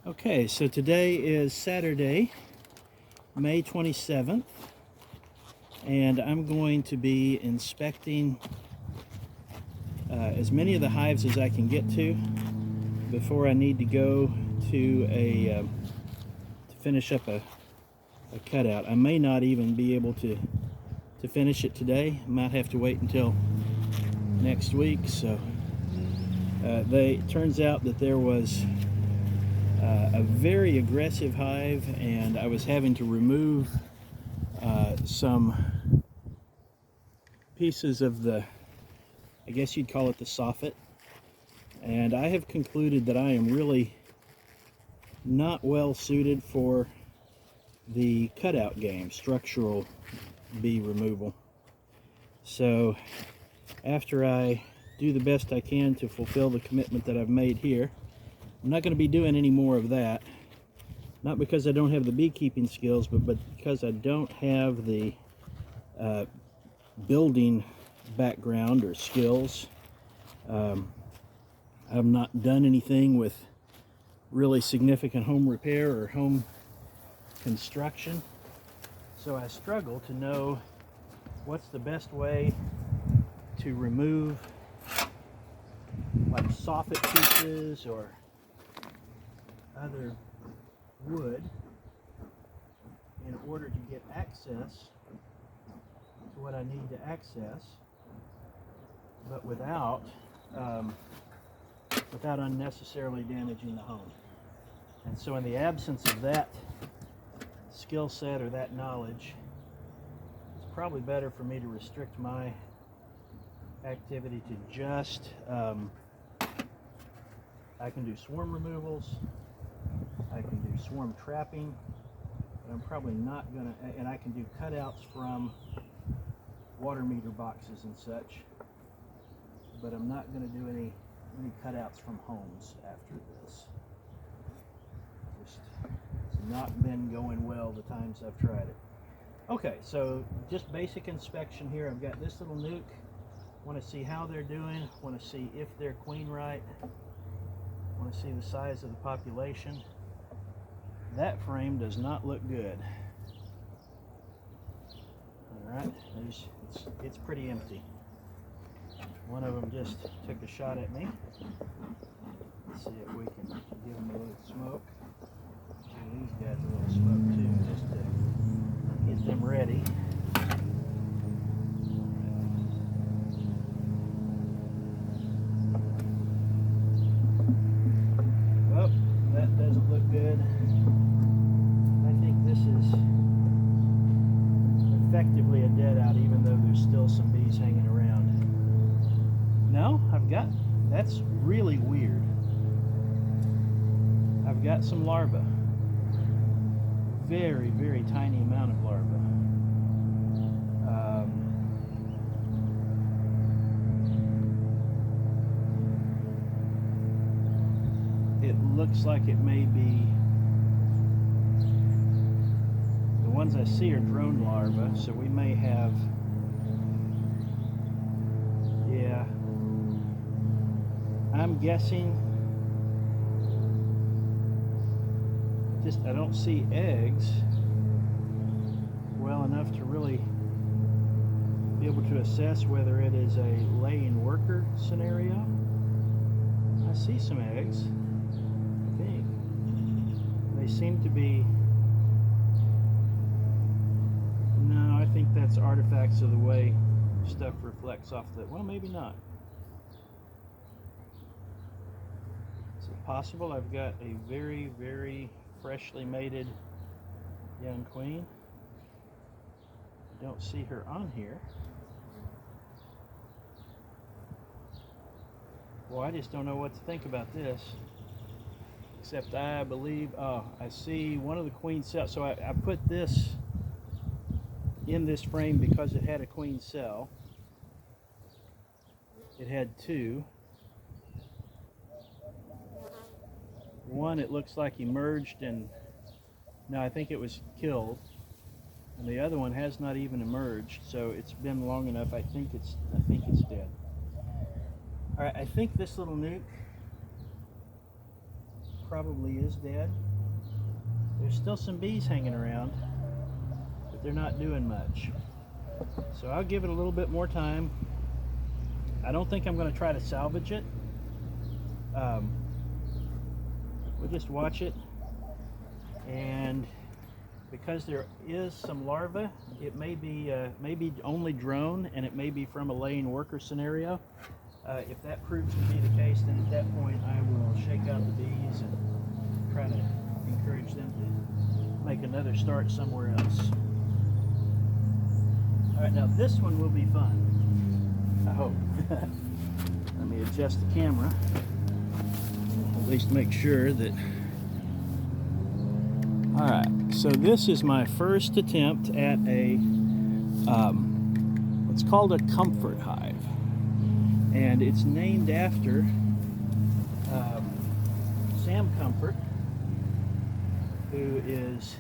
Okay, so today is Saturday, May 27th, and I'm going to be inspecting as many of the hives as I can get to before I need to go to to finish up a cutout. I may not even be able to finish it today. I might have to wait until next week. So turns out that there was a very aggressive hive, and I was having to remove some pieces of the, I guess you'd call it the soffit, and I have concluded that I am really not well suited for the cutout game, structural bee removal. So after I do the best I can to fulfill the commitment that I've made here, I'm not going to be doing any more of that. Not because I don't have the beekeeping skills, but because I don't have the building background or skills. I've not done anything with really significant home repair or home construction, so I struggle to know what's the best way to remove like soffit pieces or other wood in order to get access to what I need to access, but without unnecessarily damaging the home. And so in the absence of that skill set or that knowledge, it's probably better for me to restrict my activity to just I can do swarm removals, I can do swarm trapping, but I'm probably not gonna, and I can do cutouts from water meter boxes and such, but I'm not gonna do any cutouts from homes after this. Just, it's not been going well the times I've tried it. Okay, so just basic inspection here. I've got this little nuke. Want to see how they're doing, want to see if they're queen right, want to see the size of the population. That frame does not look good. Alright, it's pretty empty. One of them just took a shot at me. Let's see if we can give them a little smoke. Give these guys a little smoke too, just to get them ready. Oh, that doesn't look good. I think this is effectively a dead out, even though there's still some bees hanging around. No, that's really weird. I've got some larvae. Very, very tiny amount of larvae. It looks like it may be, the ones I see are drone larvae, so we may have, yeah, I'm guessing, I don't see eggs well enough to really be able to assess whether it is a laying worker scenario. I see some eggs, I think. They seem to be, no, I think that's artifacts of the way stuff reflects off the, well, maybe not. Is it possible I've got a very, very freshly mated young queen? Don't see her on here. Well, I just don't know what to think about this. Except I believe, oh, I see one of the queen cells. So I put this in this frame because it had a queen cell. It had two. One, it looks like emerged, and no, I think it was killed. And the other one has not even emerged, so it's been long enough. I think it's dead. All right, I think this little nuke probably is dead. There's still some bees hanging around, but they're not doing much. So I'll give it a little bit more time. I don't think I'm going to try to salvage it. We'll just watch it, and because there is some larvae, it may be only drone, and it may be from a laying worker scenario. If that proves to be the case, then at that point I will shake out the bees and try to encourage them to make another start somewhere else. All right, now this one will be fun, I hope. Let me adjust the camera, at least make sure that. All right, so this is my first attempt at a what's called a Comfort Hive, and it's named after Sam Comfort, who is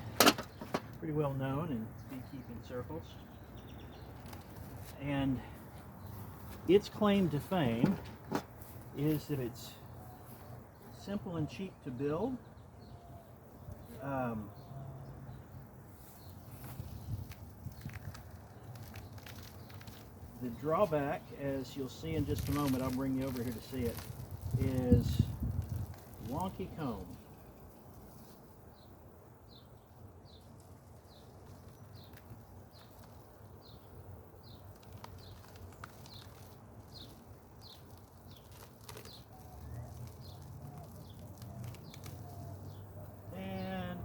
pretty well known in beekeeping circles. And its claim to fame is that it's simple and cheap to build. The drawback, as you'll see in just a moment, I'll bring you over here to see it, is wonky comb.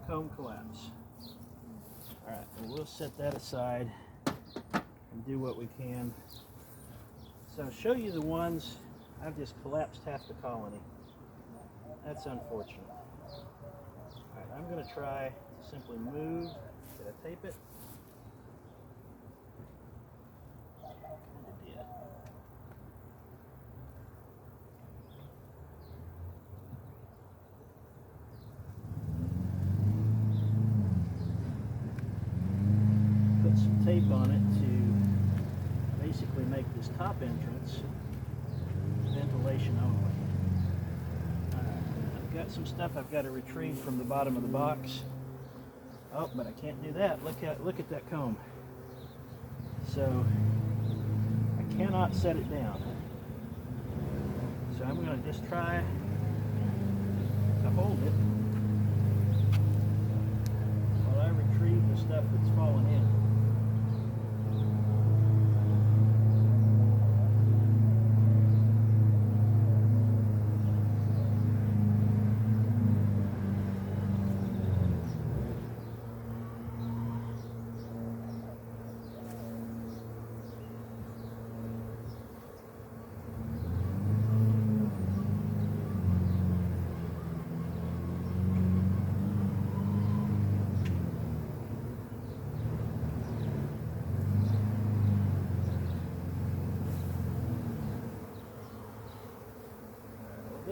Comb collapse. All right, well, we'll set that aside and do what we can. So I'll show you the ones. I've just collapsed half the colony. That's unfortunate. All right, I'm going to try to simply move. Did I tape it? And it did. Put some tape on it to basically make this top entrance ventilation only. I've got some stuff I've got to retrieve from the bottom of the box. Oh, but I can't do that. Look at that comb. So I cannot set it down. So I'm going to just try to hold it while I retrieve the stuff that's fallen in.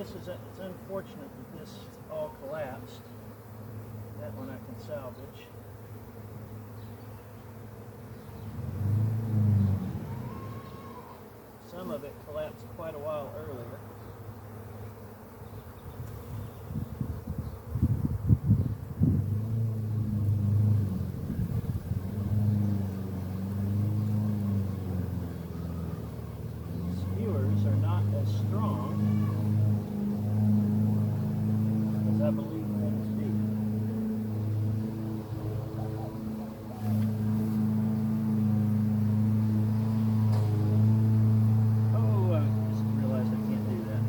It's unfortunate that this all collapsed. That one I can salvage. Some of it collapsed quite a while earlier. Skewers are not as strong as I believe them to be. Oh, I just realized I can't do that.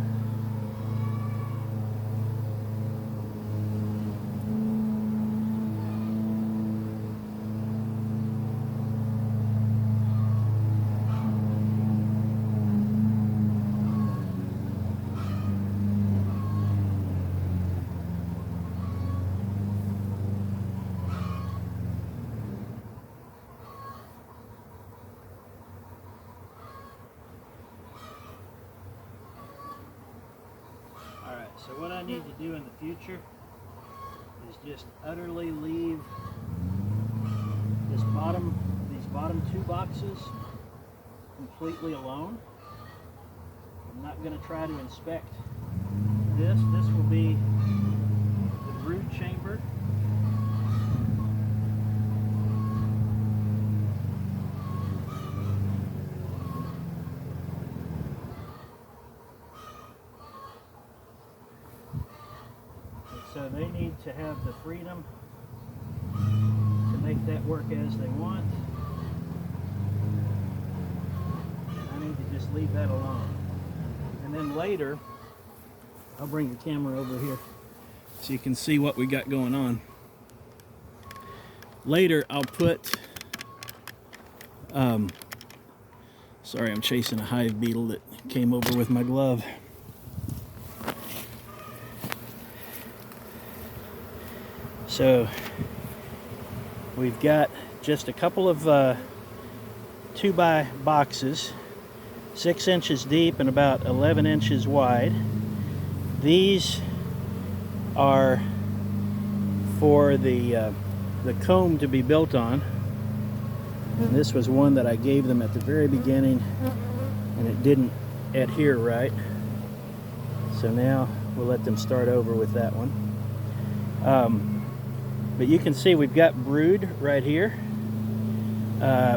So what I need to do in the future is just utterly leave these bottom two boxes completely alone. I'm not going to try to inspect this. This will be So they need to have the freedom to make that work as they want. I need to just leave that alone. And then later, I'll bring the camera over here so you can see what we got going on. Later, I'll put, sorry, I'm chasing a hive beetle that came over with my glove. So we've got just a couple of 2x boxes, 6 inches deep and about 11 inches wide. These are for the comb to be built on. And this was one that I gave them at the very beginning and it didn't adhere right. So now we'll let them start over with that one. But you can see we've got brood right here.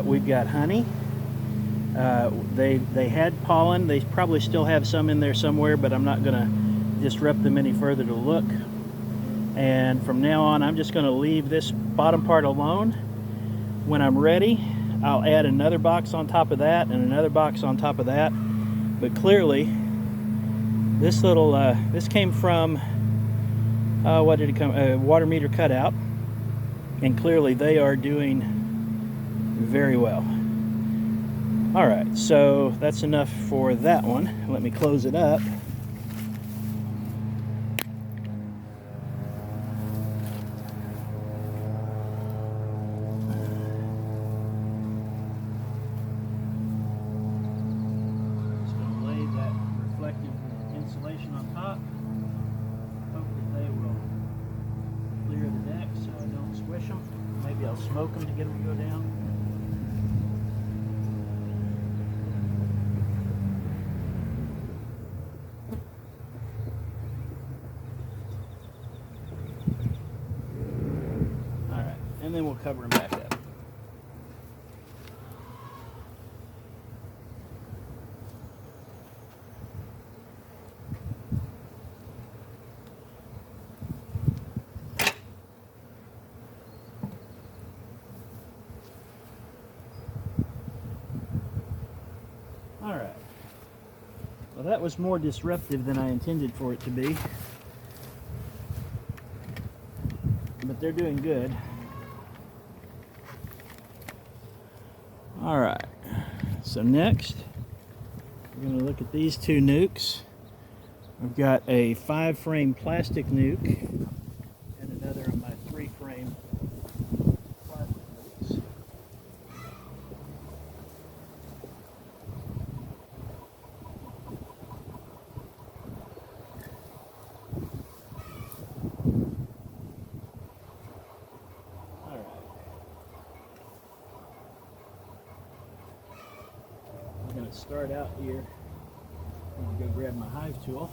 We've got honey. They had pollen. They probably still have some in there somewhere, but I'm not going to disrupt them any further to look. And from now on, I'm just going to leave this bottom part alone. When I'm ready, I'll add another box on top of that and another box on top of that. But clearly, this little, this came from, what did it come, a water meter cutout. And clearly they are doing very well. All right, so that's enough for that one. Let me close it up. Just going to lay that reflective insulation on top. Hope that they will clear the deck so I don't squish them. Maybe I'll smoke them to get them to go down. Alright, and then we'll cover them back up. Alright, well that was more disruptive than I intended for it to be, but they're doing good. Alright, so next we're going to look at these two nukes. I've got a 5-frame plastic nuke and another of my 3-frame plastic nukes. I'm going to start out here. I'm going to go grab my hive tool.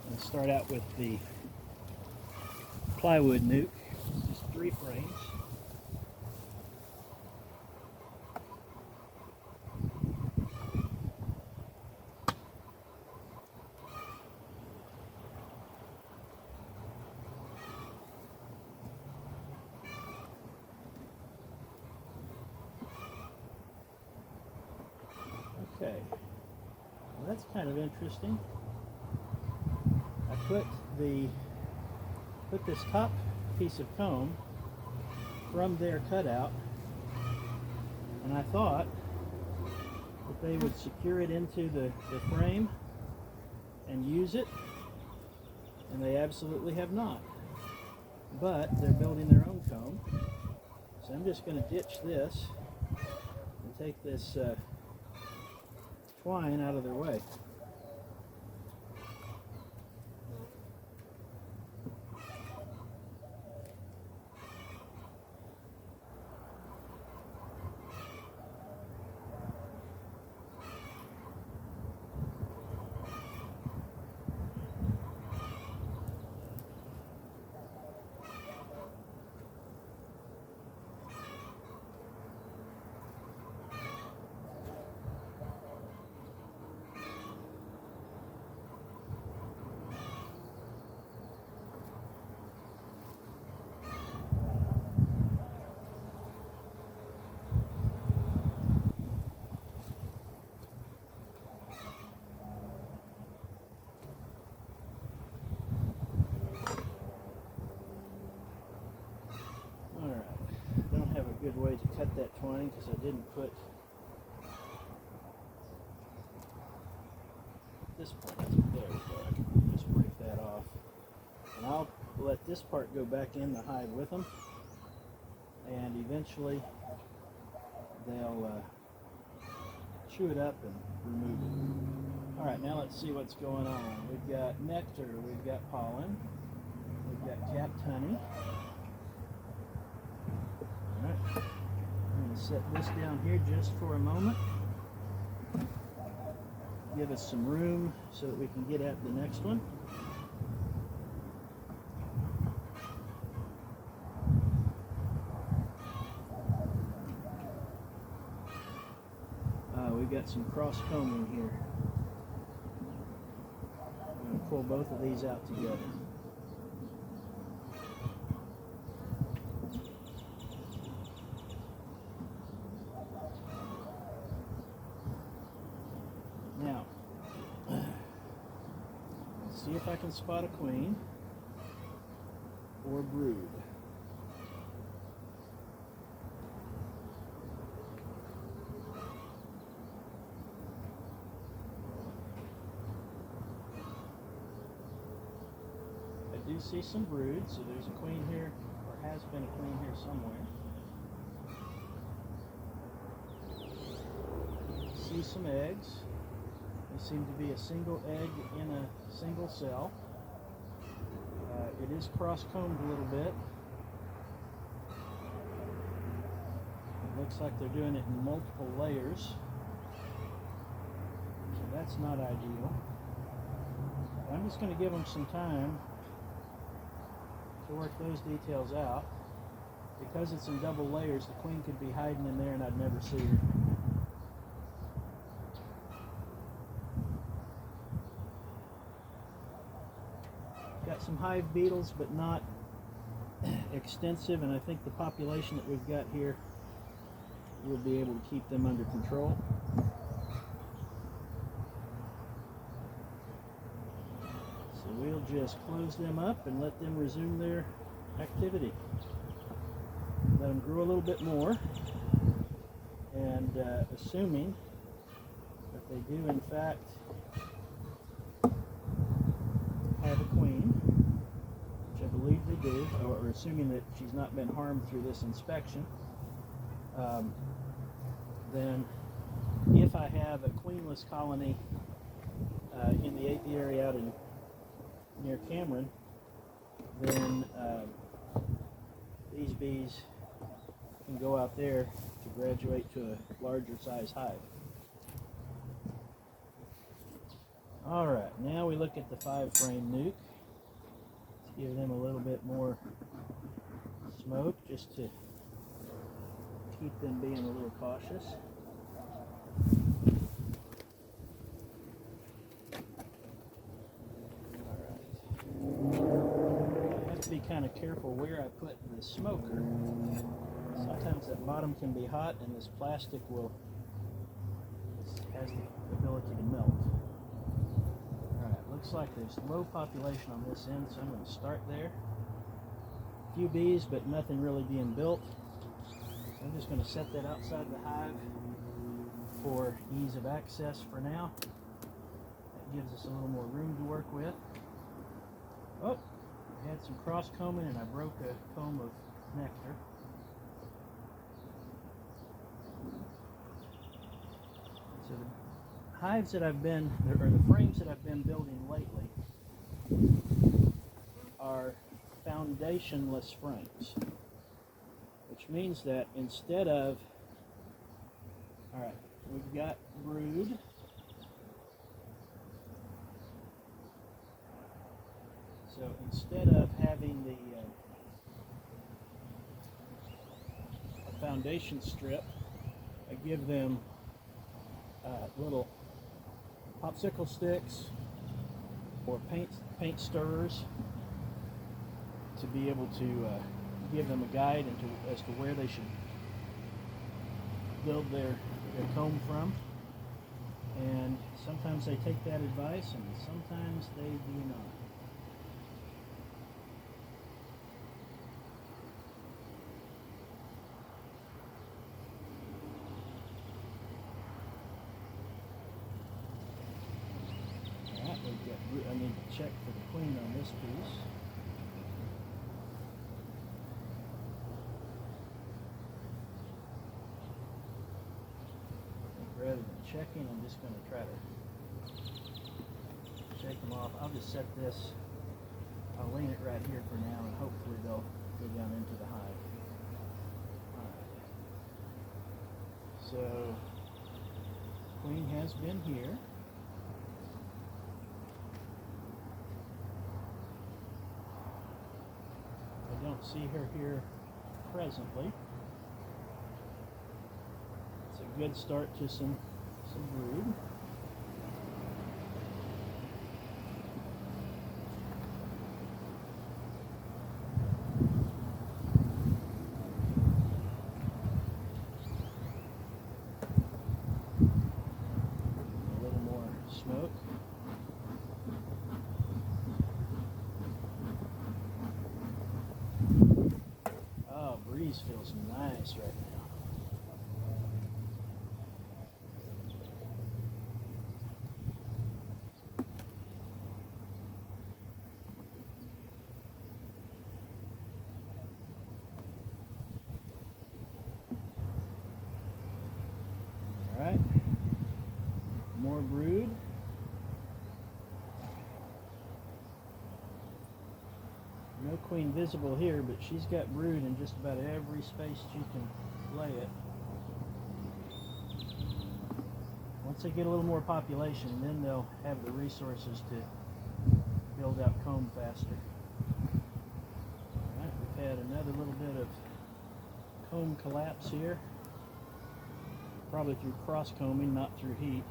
And start out with the plywood nuke, just 3 frames. Okay, well that's kind of interesting. I put this top piece of comb from their cutout, and I thought that they would secure it into the frame and use it, and they absolutely have not. But they're building their own comb, so I'm just going to ditch this and take this twine out of their way. way to cut that twine because I didn't put this part. There we go. I can just break that off. And I'll let this part go back in the hive with them. And eventually they'll chew it up and remove it. Alright, now let's see what's going on. We've got nectar, we've got pollen, we've got capped honey. Alright, I'm going to set this down here just for a moment. Give us some room so that we can get at the next one. We've got some cross combing here. I'm going to pull both of these out together. Now, let's see if I can spot a queen or brood. I do see some brood, so there's a queen here, or has been a queen here somewhere. See some eggs. They seem to be a single egg in a single cell. It is cross-combed a little bit. It looks like they're doing it in multiple layers. So that's not ideal. I'm just going to give them some time to work those details out. Because it's in double layers, the queen could be hiding in there and I'd never see her. Got some hive beetles, but not extensive, and I think the population that we've got here will be able to keep them under control. So we'll just close them up and let them resume their activity. Let them grow a little bit more, and assuming that they do in fact have a queen, which I believe they do, or assuming that she's not been harmed through this inspection, then if I have a queenless colony in the apiary out near Cameron, then these bees can go out there to graduate to a larger size hive. Alright, now we look at the 5-frame nuke. Let's give them a little bit more smoke just to keep them being a little cautious. Alright. I have to be kind of careful where I put the smoker. Sometimes that bottom can be hot and this plastic has the ability to melt. Looks like there's low population on this end, so I'm going to start there. A few bees, but nothing really being built. I'm just going to set that outside the hive for ease of access for now. That gives us a little more room to work with. Oh, I had some cross combing and I broke a comb of nectar. So the hives that I've been, or the frames that I've been building lately are foundationless frames, which means that instead of, alright, we've got brood, so instead of having the foundation strip, I give them little popsicle sticks or paint stirrers to be able to give them a guide as to where they should build their comb from. And sometimes they take that advice and sometimes they do not. check for the queen on this piece. Rather than checking, I'm just going to try to shake them off. I'll just set this, I'll lean it right here for now, and hopefully they'll go down into the hive. Alright. So, queen has been here. I don't see her here presently. It's a good start to some brood. A little more smoke. Oh, breeze feels nice right now. Alright, more brood. No queen visible here, but she's got brood in just about every space she can lay it. Once they get a little more population, then they'll have the resources to build out comb faster. Alright, we've had another little bit of comb collapse here. Probably through cross combing, not through heat.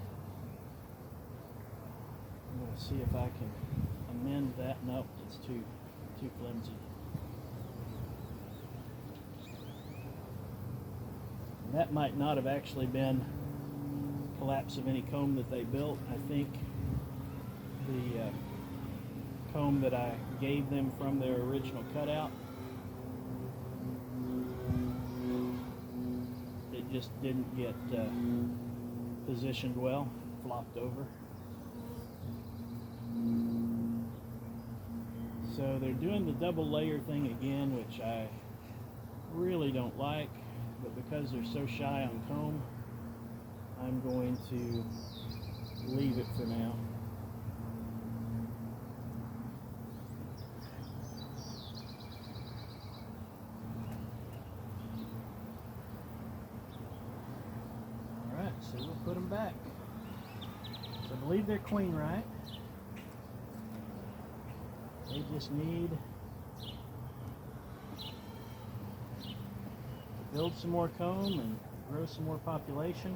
I'm going to see if I can amend that. Nope, it's too flimsy. And that might not have actually been collapse of any comb that they built. I think the comb that I gave them from their original cutout, it just didn't get positioned well, flopped over. So they're doing the double layer thing again, which I really don't like, but because they're so shy on comb, I'm going to leave it for now. Alright, so we'll put them back. So I believe they're queen right. They just need to build some more comb and grow some more population.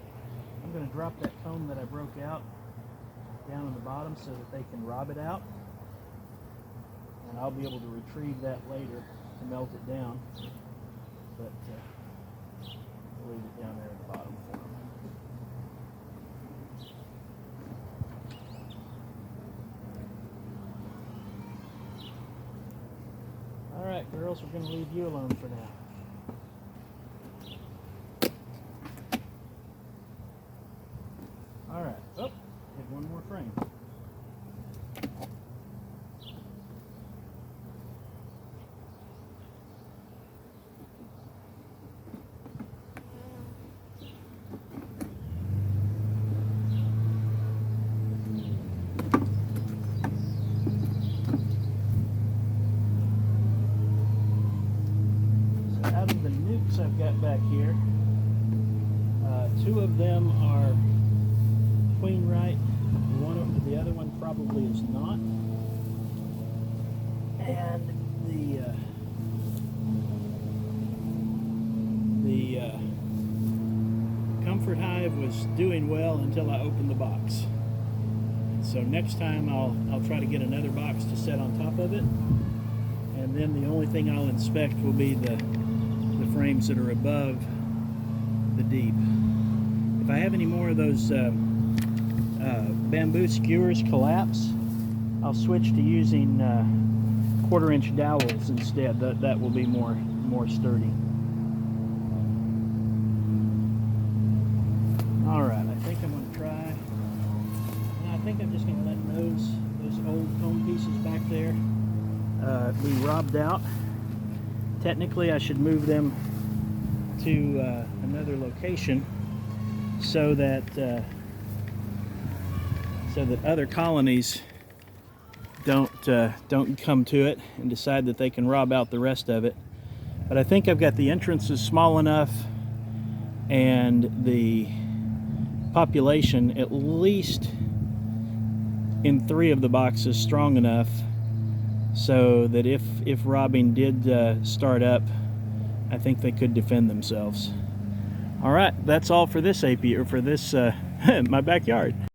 I'm going to drop that comb that I broke out down on the bottom so that they can rob it out. And I'll be able to retrieve that later to melt it down. But I'll leave it down there at the bottom for them. Alright, girls, we're going to leave you alone for now. Alright, oh, hit one more frame. Out of the nukes I've got back here, two of them are queen right, the other one probably is not. And the Comfort Hive was doing well until I opened the box. So next time I'll try to get another box to set on top of it, and then the only thing I'll inspect will be the frames that are above the deep. If I have any more of those bamboo skewers collapse, I'll switch to using 1/4-inch dowels instead. That will be more sturdy. Alright, I think I'm going to try, and I think I'm just going to let those old comb pieces be robbed out. Technically, I should move them to another location so that other colonies don't come to it and decide that they can rob out the rest of it. But I think I've got the entrances small enough and the population at least in 3 of the boxes strong enough so that if robbing did start up, I think they could defend themselves. All right, that's all for this apiary, or for this my backyard.